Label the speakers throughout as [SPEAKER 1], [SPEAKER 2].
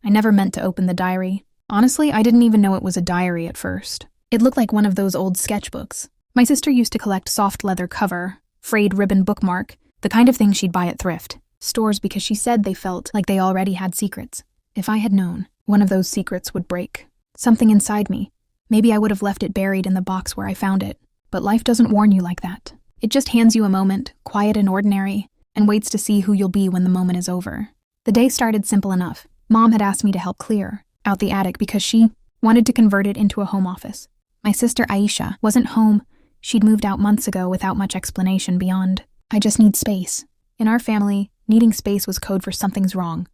[SPEAKER 1] I never meant to open the diary. Honestly, I didn't even know it was a diary at first. It looked like one of those old sketchbooks. My sister used to collect soft leather cover, frayed ribbon bookmark, the kind of thing she'd buy at thrift stores because she said they felt like they already had secrets. If I had known, one of those secrets would break. Something inside me. Maybe I would have left it buried in the box where I found it. But life doesn't warn you like that. It just hands you a moment, quiet and ordinary, and waits to see who you'll be when the moment is over. The day started simple enough. Mom had asked me to help clear out the attic because she wanted to convert it into a home office. My sister Aisha wasn't home. She'd moved out months ago without much explanation beyond, I just need space. In our family, needing space was code for something's wrong.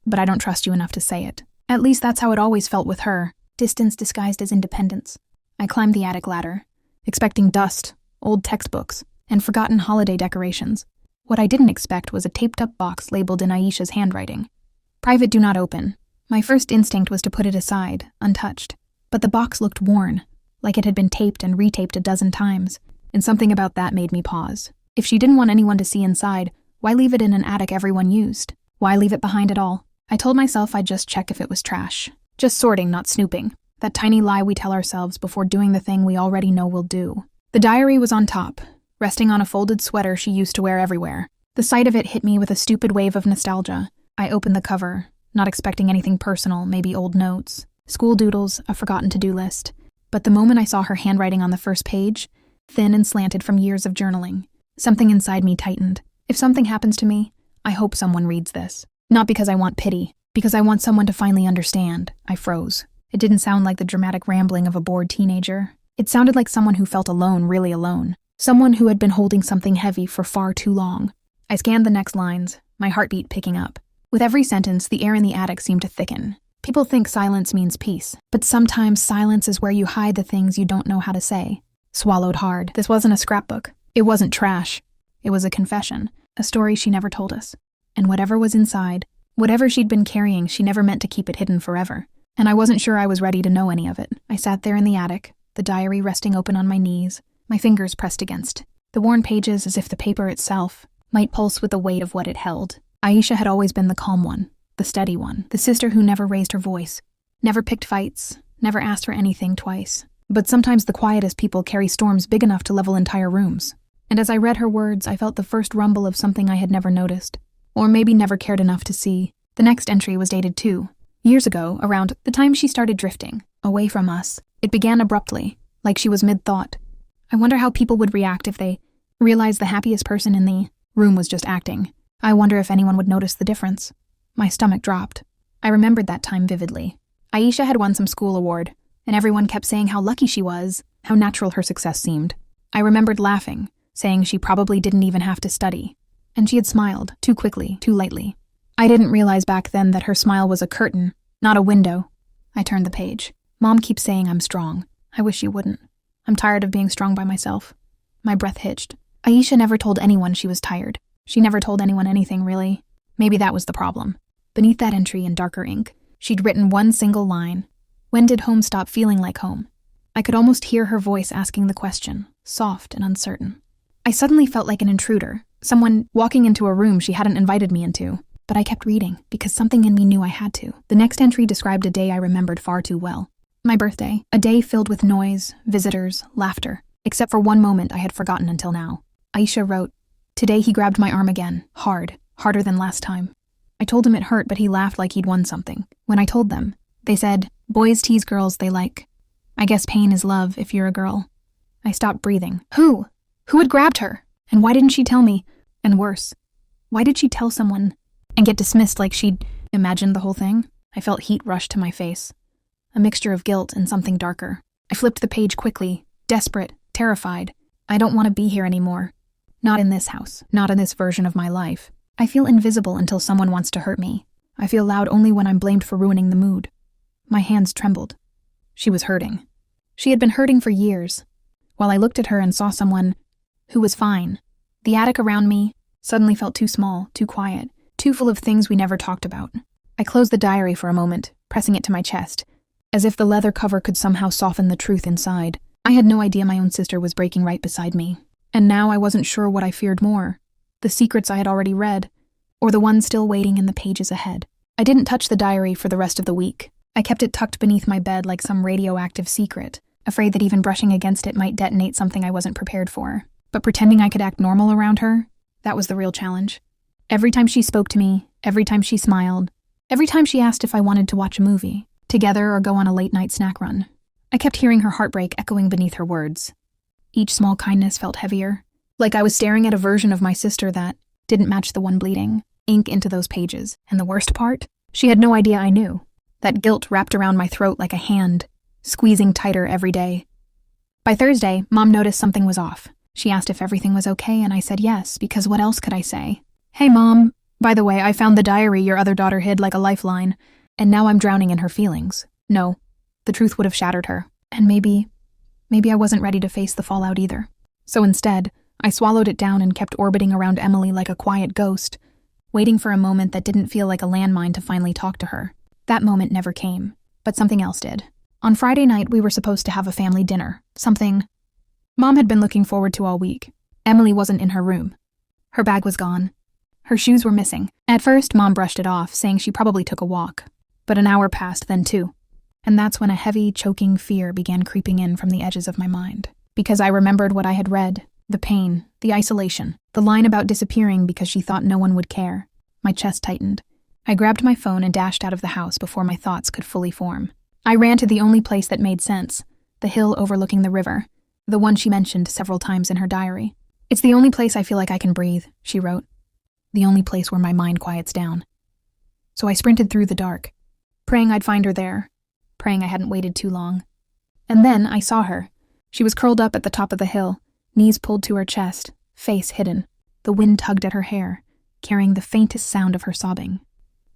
[SPEAKER 1] But I don't trust you enough to say it. At least that's how it always felt with her, distance disguised as independence. I climbed the attic ladder, expecting dust, old textbooks, and forgotten holiday decorations. What I didn't expect was a taped-up box labeled in Aisha's handwriting. Private, do not open. My first instinct was to put it aside, untouched. But the box looked worn, like it had been taped and retaped a dozen times, and something about that made me pause. If she didn't want anyone to see inside, why leave it in an attic everyone used? Why leave it behind at all? I told myself I'd just check if it was trash. Just sorting, not snooping. That tiny lie we tell ourselves before doing the thing we already know we'll do. The diary was on top, resting on a folded sweater she used to wear everywhere. The sight of it hit me with a stupid wave of nostalgia. I opened the cover, not expecting anything personal, maybe old notes, school doodles, a forgotten to-do list. But the moment I saw her handwriting on the first page, thin and slanted from years of journaling, something inside me tightened. If something happens to me, I hope someone reads this. Not because I want pity, because I want someone to finally understand. I froze. It didn't sound like the dramatic rambling of a bored teenager. It sounded like someone who felt alone, really alone. Someone who had been holding something heavy for far too long. I scanned the next lines, my heartbeat picking up. With every sentence, the air in the attic seemed to thicken. People think silence means peace, but sometimes silence is where you hide the things you don't know how to say. Swallowed hard. This wasn't a scrapbook. It wasn't trash. It was a confession, a story she never told us. And whatever was inside, whatever she'd been carrying, she never meant to keep it hidden forever. And I wasn't sure I was ready to know any of it. I sat there in the attic, the diary resting open on my knees, my fingers pressed against the worn pages as if the paper itself might pulse with the weight of what it held. Aisha had always been the calm one, the steady one, the sister who never raised her voice, never picked fights, never asked for anything twice. But sometimes the quietest people carry storms big enough to level entire rooms. And as I read her words, I felt the first rumble of something I had never noticed, or maybe never cared enough to see. The next entry was dated 2 years ago, around the time she started drifting away from us. It began abruptly, like she was mid-thought. I wonder how people would react if they realized the happiest person in the room was just acting. I wonder if anyone would notice the difference. My stomach dropped. I remembered that time vividly. Aisha had won some school award, and everyone kept saying how lucky she was, how natural her success seemed. I remembered laughing, saying she probably didn't even have to study. And she had smiled, too quickly, too lightly. I didn't realize back then that her smile was a curtain, not a window. I turned the page. Mom keeps saying I'm strong. I wish she wouldn't. I'm tired of being strong by myself. My breath hitched. Aisha never told anyone she was tired. She never told anyone anything, really. Maybe that was the problem. Beneath that entry in darker ink, she'd written one single line. When did home stop feeling like home? I could almost hear her voice asking the question, soft and uncertain. I suddenly felt like an intruder, someone walking into a room she hadn't invited me into. But I kept reading, because something in me knew I had to. The next entry described a day I remembered far too well. My birthday, a day filled with noise, visitors, laughter, except for one moment I had forgotten until now. Aisha wrote, "Today he grabbed my arm again, hard, harder than last time. I told him it hurt, but he laughed like he'd won something. When I told them, they said, boys tease girls they like. I guess pain is love if you're a girl." I stopped breathing. Who? Who had grabbed her? And why didn't she tell me? And worse, why did she tell someone and get dismissed like she'd imagined the whole thing? I felt heat rush to my face, a mixture of guilt and something darker. I flipped the page quickly, desperate, terrified. I don't want to be here anymore. Not in this house, not in this version of my life. I feel invisible until someone wants to hurt me. I feel loud only when I'm blamed for ruining the mood. My hands trembled. She was hurting. She had been hurting for years, while I looked at her and saw someone who was fine. The attic around me suddenly felt too small, too quiet, too full of things we never talked about. I closed the diary for a moment, pressing it to my chest, as if the leather cover could somehow soften the truth inside. I had no idea my own sister was breaking right beside me. And now I wasn't sure what I feared more, the secrets I had already read, or the ones still waiting in the pages ahead. I didn't touch the diary for the rest of the week. I kept it tucked beneath my bed like some radioactive secret, afraid that even brushing against it might detonate something I wasn't prepared for. But pretending I could act normal around her, that was the real challenge. Every time she spoke to me, every time she smiled, every time she asked if I wanted to watch a movie, together or go on a late-night snack run, I kept hearing her heartbreak echoing beneath her words. Each small kindness felt heavier, like I was staring at a version of my sister that didn't match the one bleeding ink into those pages. And the worst part? She had no idea I knew. That guilt wrapped around my throat like a hand, squeezing tighter every day. By Thursday, Mom noticed something was off. She asked if everything was okay, and I said yes, because what else could I say? Hey, Mom, by the way, I found the diary your other daughter hid like a lifeline, and now I'm drowning in her feelings. No, the truth would have shattered her, and maybe I wasn't ready to face the fallout either. So instead, I swallowed it down and kept orbiting around Emily like a quiet ghost, waiting for a moment that didn't feel like a landmine to finally talk to her. That moment never came, but something else did. On Friday night, we were supposed to have a family dinner, something Mom had been looking forward to all week. Emily wasn't in her room. Her bag was gone. Her shoes were missing. At first, Mom brushed it off, saying she probably took a walk. But an hour passed, then 2. And that's when a heavy, choking fear began creeping in from the edges of my mind. Because I remembered what I had read, the pain, the isolation, the line about disappearing because she thought no one would care. My chest tightened. I grabbed my phone and dashed out of the house before my thoughts could fully form. I ran to the only place that made sense, the hill overlooking the river, the one she mentioned several times in her diary. It's the only place I feel like I can breathe, she wrote. The only place where my mind quiets down. So I sprinted through the dark, praying I'd find her there, praying I hadn't waited too long. And then I saw her. She was curled up at the top of the hill, knees pulled to her chest, face hidden. The wind tugged at her hair, carrying the faintest sound of her sobbing.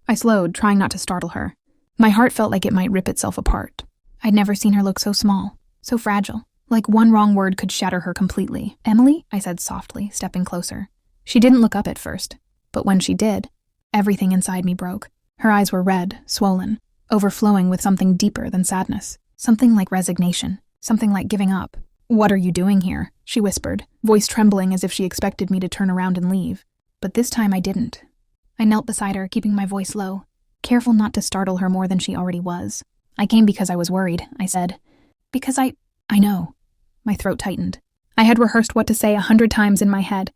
[SPEAKER 1] I slowed, trying not to startle her. My heart felt like it might rip itself apart. I'd never seen her look so small, so fragile, like one wrong word could shatter her completely. Emily? I said softly, stepping closer. She didn't look up at first, but when she did, everything inside me broke. Her eyes were red, swollen, overflowing with something deeper than sadness, something like resignation, something like giving up. What are you doing here? She whispered, voice trembling as if she expected me to turn around and leave. But this time I didn't. I knelt beside her, keeping my voice low, careful not to startle her more than she already was. I came because I was worried, I said. Because I know. My throat tightened. I had rehearsed what to say 100 times in my head.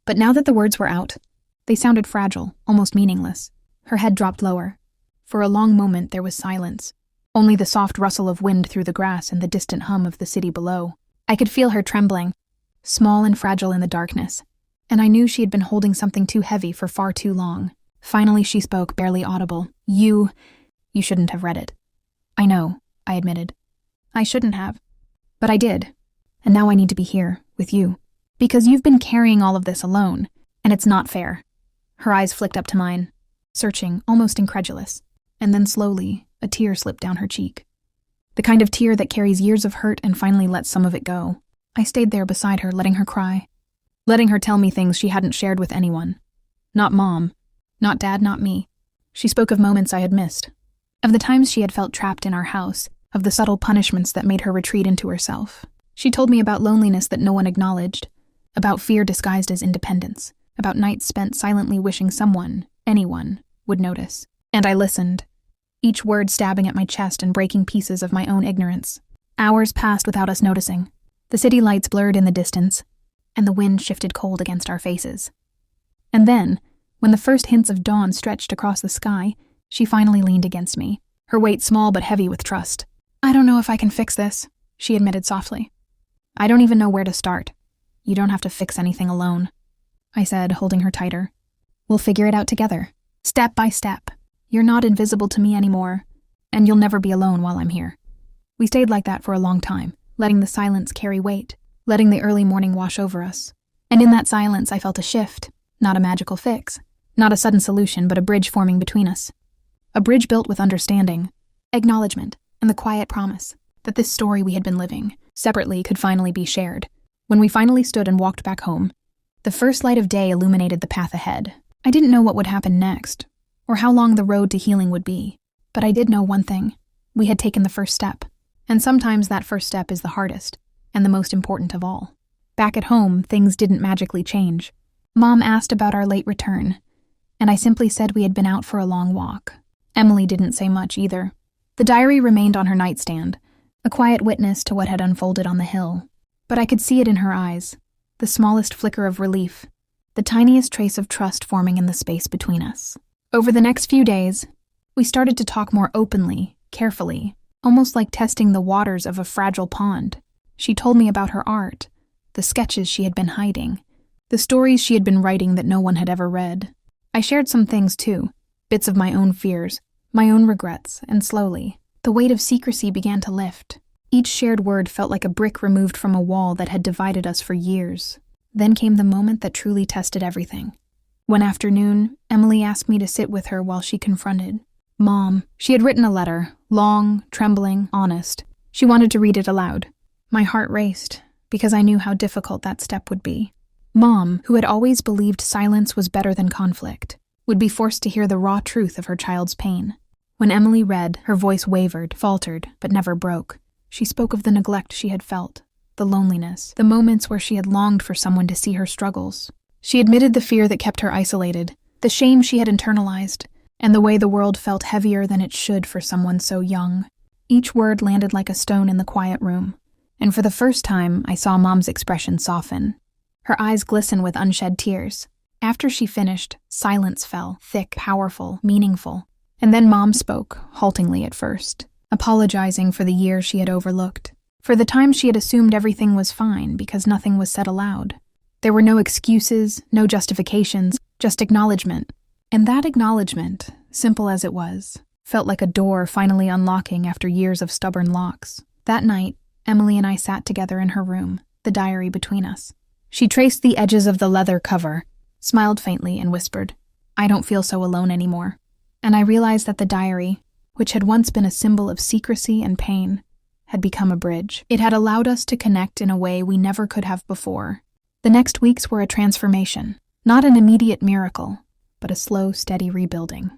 [SPEAKER 1] But now that the words were out, they sounded fragile, almost meaningless. Her head dropped lower. For a long moment there was silence. Only the soft rustle of wind through the grass and the distant hum of the city below. I could feel her trembling, small and fragile in the darkness. And I knew she had been holding something too heavy for far too long. Finally she spoke, barely audible. You shouldn't have read it. I know, I admitted. I shouldn't have. But I did. And now I need to be here, with you. Because you've been carrying all of this alone, and it's not fair. Her eyes flicked up to mine, searching, almost incredulous. And then slowly, a tear slipped down her cheek. The kind of tear that carries years of hurt and finally lets some of it go. I stayed there beside her, letting her cry. Letting her tell me things she hadn't shared with anyone. Not Mom. Not Dad, not me. She spoke of moments I had missed. Of the times she had felt trapped in our house. Of the subtle punishments that made her retreat into herself. She told me about loneliness that no one acknowledged. About fear disguised as independence. About nights spent silently wishing someone, anyone, would notice. And I listened. Each word stabbing at my chest and breaking pieces of my own ignorance. Hours passed without us noticing. The city lights blurred in the distance, and the wind shifted cold against our faces. And then, when the first hints of dawn stretched across the sky, she finally leaned against me, her weight small but heavy with trust. I don't know if I can fix this, she admitted softly. I don't even know where to start. You don't have to fix anything alone, I said, holding her tighter. We'll figure it out together, step by step. You're not invisible to me anymore, and you'll never be alone while I'm here. We stayed like that for a long time, letting the silence carry weight, letting the early morning wash over us. And in that silence, I felt a shift, not a magical fix, not a sudden solution, but a bridge forming between us. A bridge built with understanding, acknowledgement, and the quiet promise that this story we had been living, separately, could finally be shared. When we finally stood and walked back home, the first light of day illuminated the path ahead. I didn't know what would happen next, or how long the road to healing would be, but I did know one thing. We had taken the first step, and sometimes that first step is the hardest, and the most important of all. Back at home, things didn't magically change. Mom asked about our late return, and I simply said we had been out for a long walk. Emily didn't say much either. The diary remained on her nightstand, a quiet witness to what had unfolded on the hill. But I could see it in her eyes, the smallest flicker of relief, the tiniest trace of trust forming in the space between us. Over the next few days, we started to talk more openly, carefully, almost like testing the waters of a fragile pond. She told me about her art, the sketches she had been hiding, the stories she had been writing that no one had ever read. I shared some things too, bits of my own fears, my own regrets, and slowly, the weight of secrecy began to lift. Each shared word felt like a brick removed from a wall that had divided us for years. Then came the moment that truly tested everything. One afternoon, Emily asked me to sit with her while she confronted Mom. She had written a letter, long, trembling, honest. She wanted to read it aloud. My heart raced, because I knew how difficult that step would be. Mom, who had always believed silence was better than conflict, would be forced to hear the raw truth of her child's pain. When Emily read, her voice wavered, faltered, but never broke. She spoke of the neglect she had felt, the loneliness, the moments where she had longed for someone to see her struggles. She admitted the fear that kept her isolated, the shame she had internalized, and the way the world felt heavier than it should for someone so young. Each word landed like a stone in the quiet room, and for the first time, I saw Mom's expression soften. Her eyes glisten with unshed tears. After she finished, silence fell, thick, powerful, meaningful. And then Mom spoke, haltingly at first, apologizing for the years she had overlooked, for the time she had assumed everything was fine because nothing was said aloud. There were no excuses, no justifications, just acknowledgement. And that acknowledgement, simple as it was, felt like a door finally unlocking after years of stubborn locks. That night, Emily and I sat together in her room, the diary between us. She traced the edges of the leather cover, smiled faintly, and whispered, "I don't feel so alone anymore." And I realized that the diary, which had once been a symbol of secrecy and pain, had become a bridge. It had allowed us to connect in a way we never could have before. The next weeks were a transformation, not an immediate miracle, but a slow, steady rebuilding.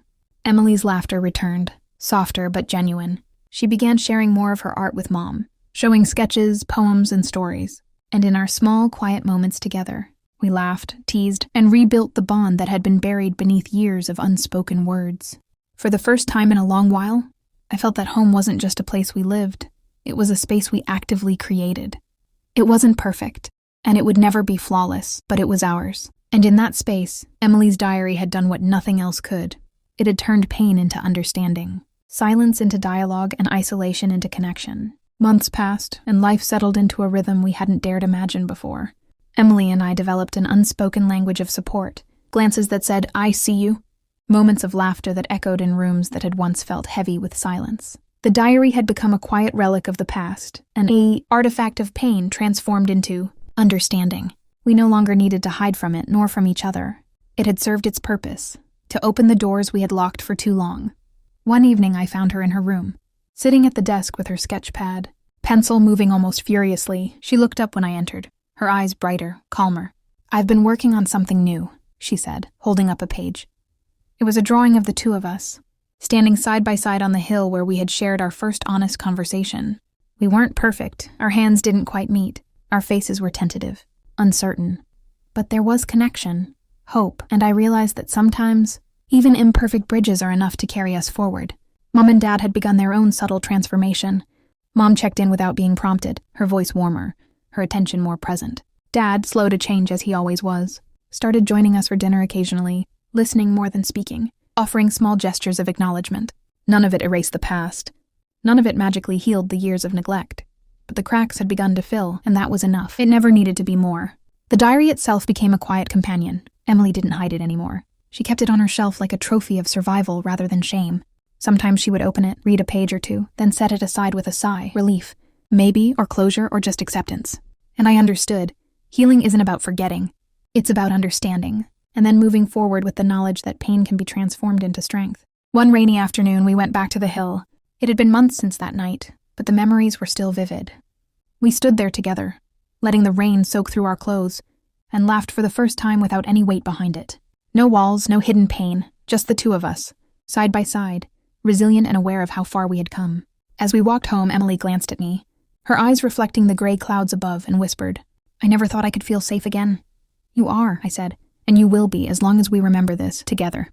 [SPEAKER 1] Emily's laughter returned, softer but genuine. She began sharing more of her art with Mom, showing sketches, poems, and stories. And in our small, quiet moments together, we laughed, teased, and rebuilt the bond that had been buried beneath years of unspoken words. For the first time in a long while, I felt that home wasn't just a place we lived. It was a space we actively created. It wasn't perfect, and it would never be flawless, but it was ours. And in that space, Emily's diary had done what nothing else could. It had turned pain into understanding, silence into dialogue, and isolation into connection. Months passed, and life settled into a rhythm we hadn't dared imagine before. Emily and I developed an unspoken language of support, glances that said, "I see you," moments of laughter that echoed in rooms that had once felt heavy with silence. The diary had become a quiet relic of the past, an artifact of pain transformed into understanding. We no longer needed to hide from it, nor from each other. It had served its purpose, to open the doors we had locked for too long. One evening I found her in her room, sitting at the desk with her sketch pad, pencil moving almost furiously. She looked up when I entered, her eyes brighter, calmer. "I've been working on something new," she said, holding up a page. It was a drawing of the two of us, standing side by side on the hill where we had shared our first honest conversation. We weren't perfect, our hands didn't quite meet, our faces were tentative, uncertain. But there was connection, hope, and I realized that sometimes, even imperfect bridges are enough to carry us forward. Mom and Dad had begun their own subtle transformation. Mom checked in without being prompted, her voice warmer, her attention more present. Dad, slow to change as he always was, started joining us for dinner occasionally, listening more than speaking, offering small gestures of acknowledgement. None of it erased the past. None of it magically healed the years of neglect. But the cracks had begun to fill, and that was enough. It never needed to be more. The diary itself became a quiet companion. Emily didn't hide it anymore. She kept it on her shelf like a trophy of survival rather than shame. Sometimes she would open it, read a page or two, then set it aside with a sigh, relief. Maybe, or closure, or just acceptance. And I understood. Healing isn't about forgetting. It's about understanding, and then moving forward with the knowledge that pain can be transformed into strength. One rainy afternoon, we went back to the hill. It had been months since that night, but the memories were still vivid. We stood there together, letting the rain soak through our clothes, and laughed for the first time without any weight behind it. No walls, no hidden pain, just the two of us, side by side, resilient and aware of how far we had come. As we walked home, Emily glanced at me, her eyes reflecting the gray clouds above, and whispered, "I never thought I could feel safe again." "You are," I said, and you will be as long as we remember this together.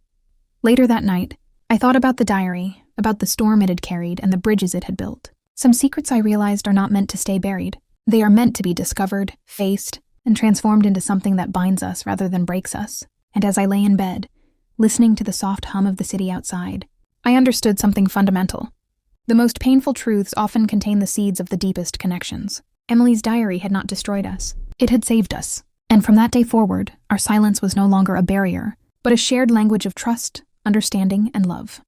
[SPEAKER 1] Later that night, I thought about the diary, about the storm it had carried and the bridges it had built. Some secrets I realized are not meant to stay buried. They are meant to be discovered, faced, and transformed into something that binds us rather than breaks us. And as I lay in bed, listening to the soft hum of the city outside, I understood something fundamental. The most painful truths often contain the seeds of the deepest connections. Emily's diary had not destroyed us. It had saved us. And from that day forward, our silence was no longer a barrier, but a shared language of trust, understanding, and love.